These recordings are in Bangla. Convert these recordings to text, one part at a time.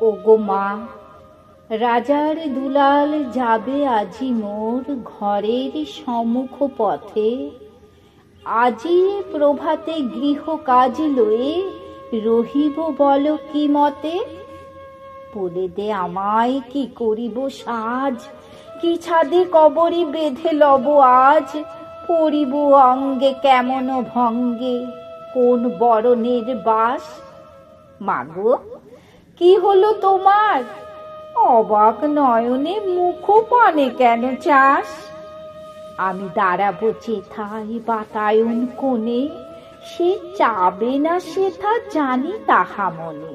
ওগো মা, রাজার দুলাল যাবে আজি মোর ঘরের সম্মুখ পথে। আজি প্রভাতে গৃহ কাজ লয়ে রহিব বল কি মতে। বলে দে আমায় কি করিব সাজ, কি ছাদে কবরে বেঁধে লব আজ। পরিব অঙ্গে কেমন ভঙ্গে, কোন বরণের বাস। মাগো, কি হলো তোমার? অবাক নয়নে মুখ পানে কেন চাস? আমি দাঁড়াবো চেথায় বাতায়ন কোণে, সে চাবে না সেথা জানি তাহা মনে।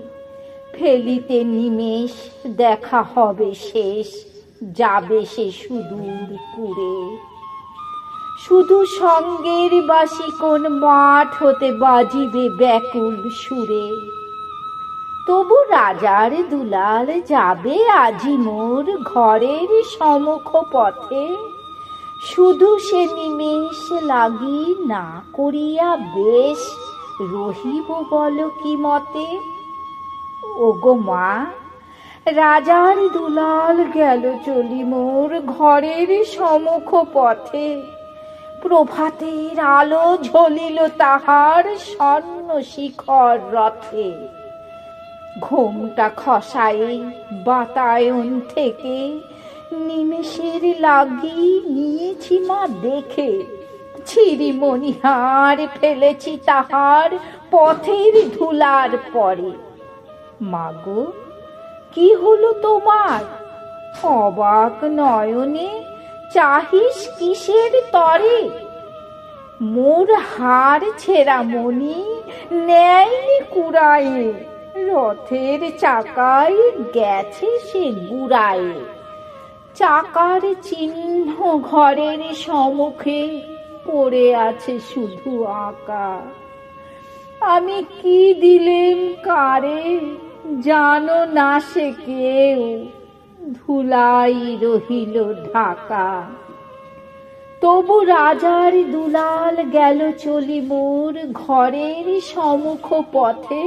ফেলিতে নিমেষ দেখা হবে শেষ, যাবে সে সুদূর পুরে। শুধু সঙ্গের বাসি কোন মাঠ হতে বাজিবে ব্যাকুল সুরে। তবু রাজার দুলাল যাবে আজি মোর ঘরের সম্মুখ পথে। শুধু সে নিমেষ লাগি না করিয়া বেশ রহিব বল কি মতে। ওগো মা, রাজার দুলাল গেল চলি মোর ঘরের সম্মুখ পথে। প্রভাতের আলো ঝলিল তাহার স্বর্ণ শিখর রথে। ঘোমটা খসায়ে বাতায়ন থেকে নিমেষের লাগি নিয়েছি মা দেখে। ছিরি মণিহার ফেলেছি তাহার পথের ধুলার পরে। মাগো, কি হলো তোমার? অবাক নয়নে চাহিস কিসের তরে? মোর হার ছেঁড়া মণি নেয়নি কুড়ায়ে, রথের চাকায় গেছে সে গুড়ায়ে। চাকার চিহ্ন ঘরের সম্মুখে পড়ে আছে শুধু আঁকা। আমি কি দিলেম কারে জানো না সে কেউ, ধুলাই রহিল ঢাকা। তবু রাজার দুলাল গেল চলি মোর ঘরের সম্মুখ পথে।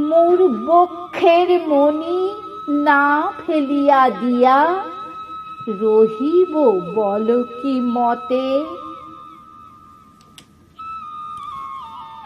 মোর বক্ষের মণি না ফেলিয়া দিয়া রহিব বল কি মতে।